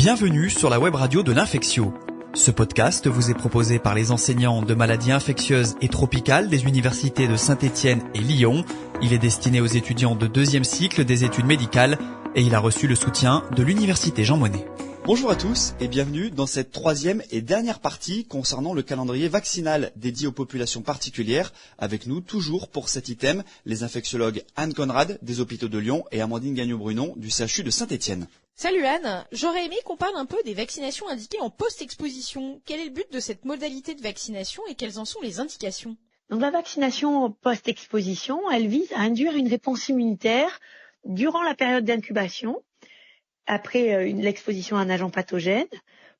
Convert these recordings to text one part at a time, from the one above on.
Bienvenue sur la web radio de l'Infectio. Ce podcast vous est proposé par les enseignants de maladies infectieuses et tropicales des universités de Saint-Étienne et Lyon. Il est destiné aux étudiants de deuxième cycle des études médicales et il a reçu le soutien de l'université Jean Monnet. Bonjour à tous et bienvenue dans cette troisième et dernière partie concernant le calendrier vaccinal dédié aux populations particulières. Avec nous toujours pour cet item, les infectiologues Anne Conrad des hôpitaux de Lyon et Amandine Gagnon-Brunon du CHU de Saint-Étienne. Salut Anne, j'aurais aimé qu'on parle un peu des vaccinations indiquées en post-exposition. Quel est le but de cette modalité de vaccination et quelles en sont les indications ? Donc la vaccination post-exposition, elle vise à induire une réponse immunitaire durant la période d'incubation, après l'exposition à un agent pathogène,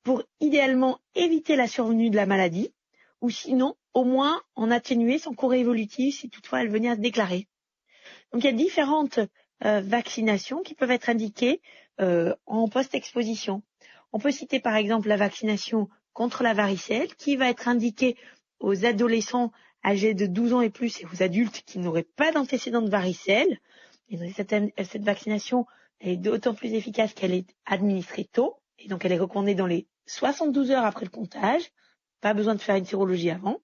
pour idéalement éviter la survenue de la maladie, ou sinon au moins en atténuer son cours évolutif si toutefois elle venait à se déclarer. Donc il y a différentes vaccinations qui peuvent être indiquées en post-exposition. On peut citer par exemple la vaccination contre la varicelle qui va être indiquée aux adolescents âgés de 12 ans et plus et aux adultes qui n'auraient pas d'antécédent de varicelle. Et donc, cette vaccination est d'autant plus efficace qu'elle est administrée tôt et donc elle est recommandée dans les 72 heures après le comptage. Pas besoin de faire une sérologie avant.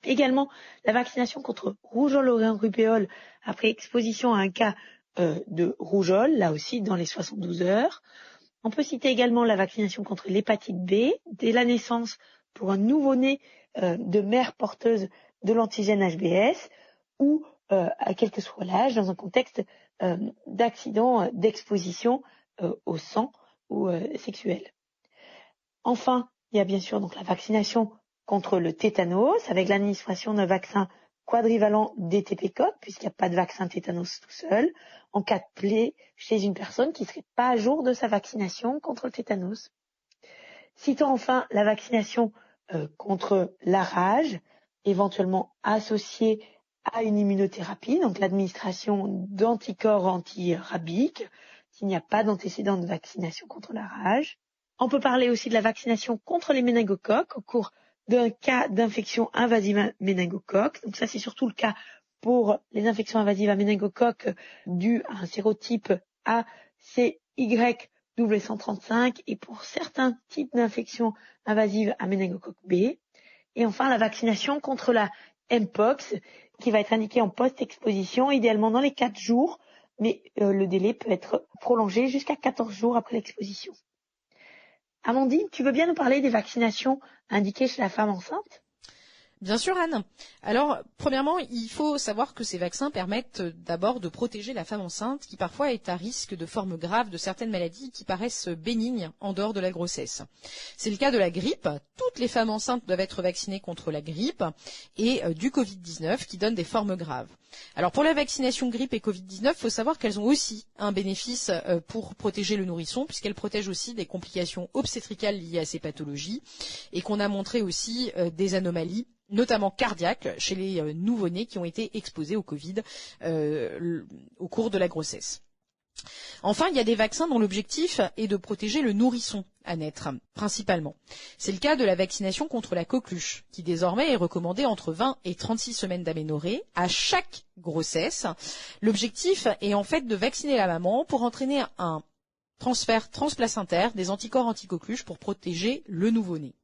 Également, la vaccination contre rougeole, rubéole après exposition à un cas de rougeole, là aussi dans les 72 heures. On peut citer également la vaccination contre l'hépatite B dès la naissance pour un nouveau-né de mère porteuse de l'antigène HBs ou à quel que soit l'âge dans un contexte d'accident d'exposition au sang ou sexuel. Enfin, il y a bien sûr donc la vaccination contre le tétanos avec l'administration d'un vaccin quadrivalent DTP-CoV puisqu'il n'y a pas de vaccin tétanos tout seul en cas de plaie chez une personne qui ne serait pas à jour de sa vaccination contre le tétanos. Citons enfin la vaccination contre la rage, éventuellement associée à une immunothérapie, donc l'administration d'anticorps antirabiques s'il n'y a pas d'antécédent de vaccination contre la rage. On peut parler aussi de la vaccination contre les méningocoques au cours d'un cas d'infection invasive à méningocoque. Donc ça, c'est surtout le cas pour les infections invasives à méningocoque dues à un sérotype ACY135 et pour certains types d'infections invasives à méningocoque B. Et enfin, la vaccination contre la Mpox qui va être indiquée en post-exposition, idéalement dans les 4 jours, mais le délai peut être prolongé jusqu'à 14 jours après l'exposition. Amandine, tu veux bien nous parler des vaccinations indiquées chez la femme enceinte ? Bien sûr Anne. Alors, premièrement, il faut savoir que ces vaccins permettent d'abord de protéger la femme enceinte qui parfois est à risque de formes graves de certaines maladies qui paraissent bénignes en dehors de la grossesse. C'est le cas de la grippe. Toutes les femmes enceintes doivent être vaccinées contre la grippe et du Covid-19 qui donne des formes graves. Alors pour la vaccination grippe et Covid-19, il faut savoir qu'elles ont aussi un bénéfice pour protéger le nourrisson puisqu'elles protègent aussi des complications obstétricales liées à ces pathologies et qu'on a montré aussi des anomalies notamment cardiaques chez les nouveau-nés qui ont été exposés au Covid au cours de la grossesse. Enfin, il y a des vaccins dont l'objectif est de protéger le nourrisson à naître, principalement. C'est le cas de la vaccination contre la coqueluche, qui désormais est recommandée entre 20 et 36 semaines d'aménorrhée à chaque grossesse. L'objectif est en fait de vacciner la maman pour entraîner un transfert transplacentaire des anticorps anti-coqueluche pour protéger le nouveau-né.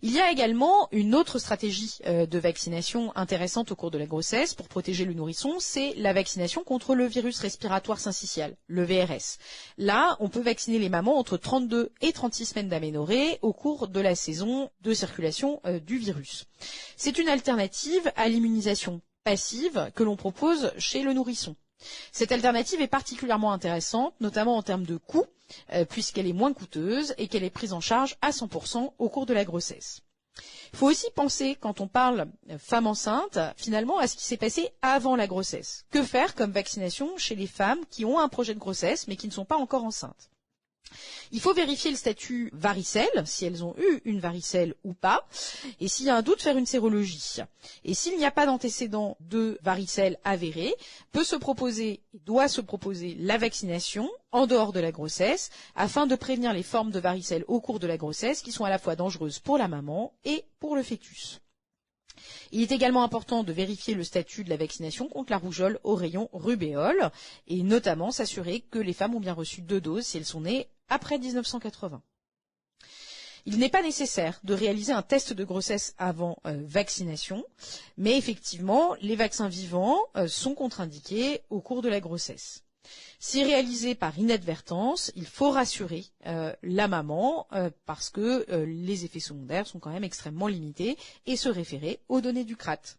Il y a également une autre stratégie de vaccination intéressante au cours de la grossesse pour protéger le nourrisson, c'est la vaccination contre le virus respiratoire syncytial, le VRS. Là, on peut vacciner les mamans entre 32 et 36 semaines d'aménorrhée au cours de la saison de circulation du virus. C'est une alternative à l'immunisation passive que l'on propose chez le nourrisson. Cette alternative est particulièrement intéressante, notamment en termes de coût, puisqu'elle est moins coûteuse et qu'elle est prise en charge à 100% au cours de la grossesse. Il faut aussi penser, quand on parle femme enceinte, finalement à ce qui s'est passé avant la grossesse. Que faire comme vaccination chez les femmes qui ont un projet de grossesse mais qui ne sont pas encore enceintes ? Il faut vérifier le statut varicelle, si elles ont eu une varicelle ou pas, et s'il y a un doute, faire une sérologie. Et s'il n'y a pas d'antécédent de varicelle avéré, doit se proposer la vaccination en dehors de la grossesse, afin de prévenir les formes de varicelle au cours de la grossesse, qui sont à la fois dangereuses pour la maman et pour le fœtus. Il est également important de vérifier le statut de la vaccination contre la rougeole, oreillon, rubéole, et notamment s'assurer que les femmes ont bien reçu 2 doses si elles sont nées après 1980. Il n'est pas nécessaire de réaliser un test de grossesse avant vaccination, mais effectivement, les vaccins vivants sont contre-indiqués au cours de la grossesse. Si réalisé par inadvertance, il faut rassurer la maman parce que les effets secondaires sont quand même extrêmement limités et se référer aux données du CRAT.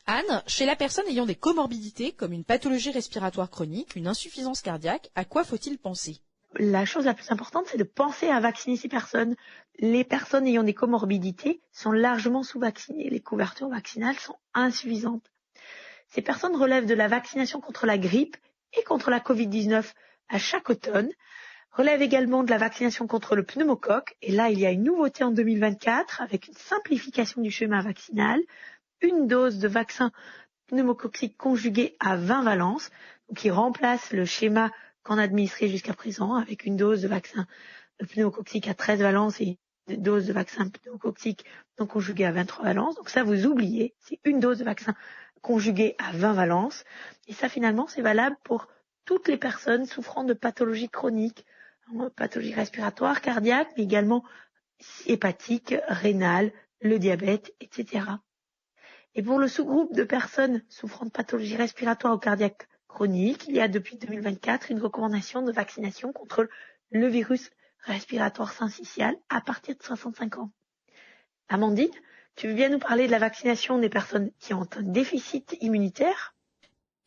Anne, chez la personne ayant des comorbidités comme une pathologie respiratoire chronique, une insuffisance cardiaque, à quoi faut-il penser ? La chose la plus importante, c'est de penser à vacciner ces personnes. Les personnes ayant des comorbidités sont largement sous-vaccinées. Les couvertures vaccinales sont insuffisantes. Ces personnes relèvent de la vaccination contre la grippe et contre la Covid-19 à chaque automne, relèvent également de la vaccination contre le pneumocoque. Et là, il y a une nouveauté en 2024 avec une simplification du schéma vaccinal, une dose de vaccin pneumococcique conjugué à 20 valences, qui remplace le schéma qu'on a administré jusqu'à présent avec une dose de vaccin pneumococcique à 13 valences et une dose de vaccin pneumococcique non conjugué à 23 valences. Donc ça, vous oubliez, c'est une dose de vaccin conjugué à 20 valences. Et ça, finalement, c'est valable pour toutes les personnes souffrant de pathologies chroniques, pathologies respiratoires, cardiaques, mais également hépatiques, rénales, le diabète, etc. Et pour le sous-groupe de personnes souffrant de pathologies respiratoires ou cardiaques chroniques, il y a depuis 2024 une recommandation de vaccination contre le virus respiratoire syncytial à partir de 65 ans. Amandine, tu veux bien nous parler de la vaccination des personnes qui ont un déficit immunitaire ?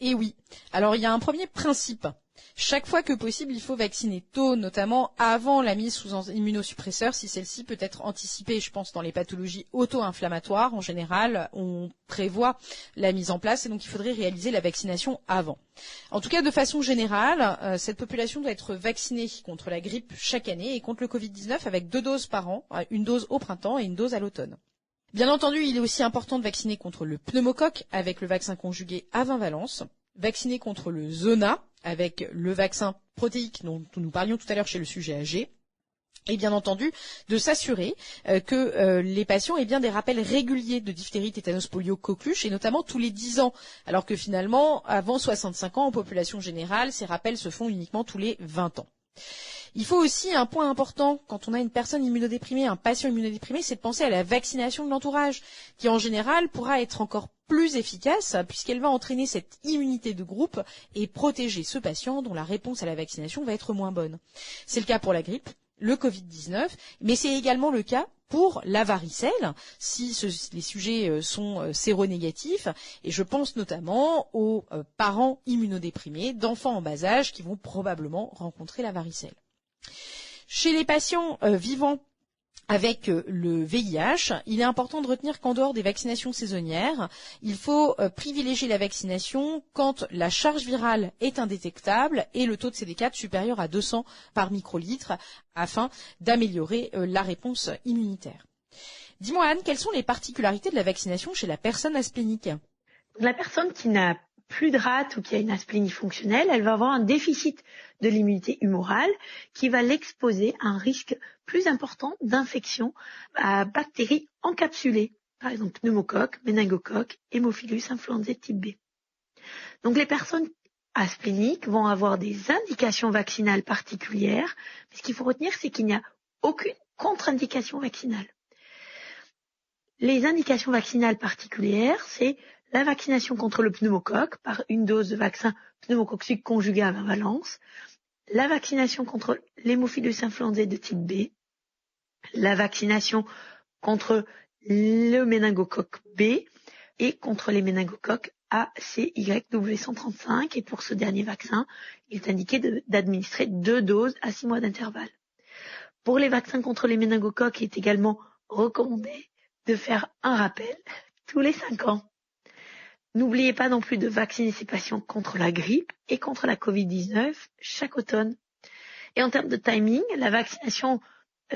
Eh oui. Alors, il y a un premier principe. Chaque fois que possible, il faut vacciner tôt, notamment avant la mise sous immunosuppresseur, si celle-ci peut être anticipée. Je pense dans les pathologies auto-inflammatoires, en général, on prévoit la mise en place et donc il faudrait réaliser la vaccination avant. En tout cas, de façon générale, cette population doit être vaccinée contre la grippe chaque année et contre le Covid-19 avec 2 doses par an, une dose au printemps et une dose à l'automne. Bien entendu, il est aussi important de vacciner contre le pneumocoque avec le vaccin conjugué à 20 valences, vacciner contre le zona avec le vaccin protéique dont nous parlions tout à l'heure chez le sujet âgé, et bien entendu de s'assurer que les patients aient bien des rappels réguliers de diphtérie, tétanos, polio, coqueluche, et notamment tous les 10 ans, alors que finalement, avant 65 ans, en population générale, ces rappels se font uniquement tous les 20 ans. Il faut aussi, un point important, quand on a une personne immunodéprimée, un patient immunodéprimé, c'est de penser à la vaccination de l'entourage, qui en général pourra être encore plus efficace, puisqu'elle va entraîner cette immunité de groupe et protéger ce patient dont la réponse à la vaccination va être moins bonne. C'est le cas pour la grippe, le Covid-19, mais c'est également le cas pour la varicelle, si les sujets sont séronégatifs, et je pense notamment aux parents immunodéprimés d'enfants en bas âge qui vont probablement rencontrer la varicelle. Chez les patients vivant avec le VIH, il est important de retenir qu'en dehors des vaccinations saisonnières, il faut privilégier la vaccination quand la charge virale est indétectable et le taux de CD4 supérieur à 200 par microlitre afin d'améliorer la réponse immunitaire. Dis-moi Anne, quelles sont les particularités de la vaccination chez la personne asplénique ? La personne qui n'a plus de rate ou qui a une asplénie fonctionnelle, elle va avoir un déficit de l'immunité humorale qui va l'exposer à un risque plus important d'infection à bactéries encapsulées, par exemple pneumocoque, méningocoque, hémophilus influenzae type B. Donc les personnes aspléniques vont avoir des indications vaccinales particulières, mais ce qu'il faut retenir, c'est qu'il n'y a aucune contre-indication vaccinale. Les indications vaccinales particulières, c'est la vaccination contre le pneumocoque par une dose de vaccin pneumococcique conjugué à 20 valences, la vaccination contre l'hémophilus influenzae de type B, la vaccination contre le méningocoque B et contre les méningocoques A, C, Y, W135. Et pour ce dernier vaccin, il est indiqué d'administrer 2 doses à 6 mois d'intervalle. Pour les vaccins contre les méningocoques, il est également recommandé de faire un rappel tous les 5 ans. N'oubliez pas non plus de vacciner ces patients contre la grippe et contre la Covid-19 chaque automne. Et en termes de timing, la vaccination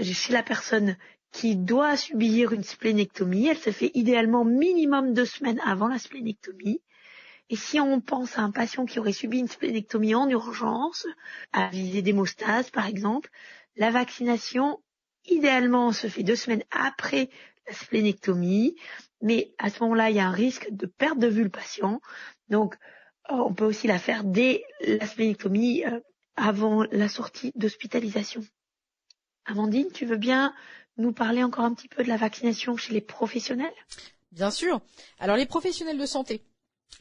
chez la personne qui doit subir une splénectomie, elle se fait idéalement minimum 2 semaines avant la splénectomie. Et si on pense à un patient qui aurait subi une splénectomie en urgence, à visée d'hémostase par exemple, la vaccination idéalement se fait 2 semaines après la splénectomie, mais à ce moment-là, il y a un risque de perte de vue le patient. Donc, on peut aussi la faire dès la splénectomie avant la sortie d'hospitalisation. Amandine, tu veux bien nous parler encore un petit peu de la vaccination chez les professionnels ? Bien sûr. Alors les professionnels de santé,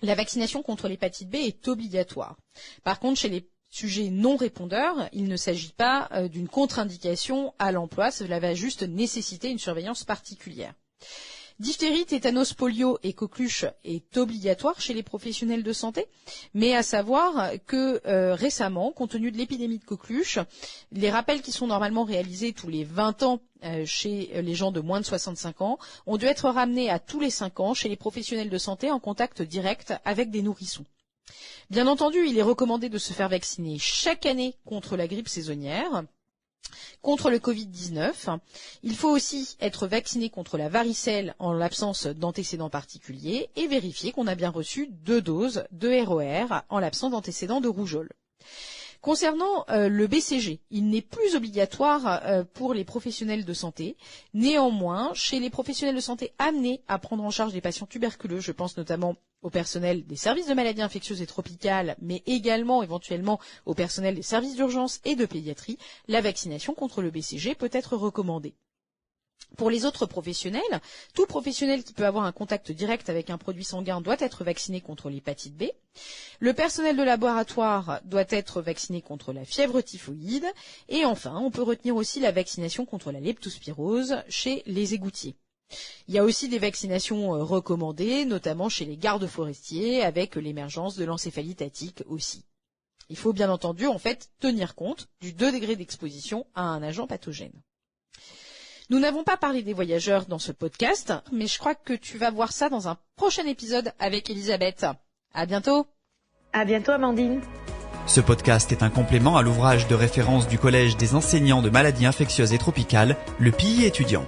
la vaccination contre l'hépatite B est obligatoire. Par contre, chez les sujets non répondeurs, il ne s'agit pas d'une contre-indication à l'emploi, cela va juste nécessiter une surveillance particulière. Diphtérie, tétanos, polio et coqueluche est obligatoire chez les professionnels de santé, mais à savoir que récemment, compte tenu de l'épidémie de coqueluche, les rappels qui sont normalement réalisés tous les 20 ans chez les gens de moins de 65 ans ont dû être ramenés à tous les 5 ans chez les professionnels de santé en contact direct avec des nourrissons. Bien entendu, il est recommandé de se faire vacciner chaque année contre la grippe saisonnière, contre le Covid-19. Il faut aussi être vacciné contre la varicelle en l'absence d'antécédents particuliers et vérifier qu'on a bien reçu 2 doses de ROR en l'absence d'antécédents de rougeole. Concernant le BCG, il n'est plus obligatoire pour les professionnels de santé. Néanmoins, chez les professionnels de santé amenés à prendre en charge des patients tuberculeux, je pense notamment au personnel des services de maladies infectieuses et tropicales, mais également éventuellement au personnel des services d'urgence et de pédiatrie, la vaccination contre le BCG peut être recommandée. Pour les autres professionnels, tout professionnel qui peut avoir un contact direct avec un produit sanguin doit être vacciné contre l'hépatite B. Le personnel de laboratoire doit être vacciné contre la fièvre typhoïde. Et enfin, on peut retenir aussi la vaccination contre la leptospirose chez les égoutiers. Il y a aussi des vaccinations recommandées, notamment chez les gardes forestiers, avec l'émergence de l'encéphalite attique aussi. Il faut bien entendu, tenir compte du 2 degrés d'exposition à un agent pathogène. Nous n'avons pas parlé des voyageurs dans ce podcast, mais je crois que tu vas voir ça dans un prochain épisode avec Elisabeth. À bientôt. À bientôt, Amandine. Ce podcast est un complément à l'ouvrage de référence du Collège des enseignants de maladies infectieuses et tropicales, le PI étudiant.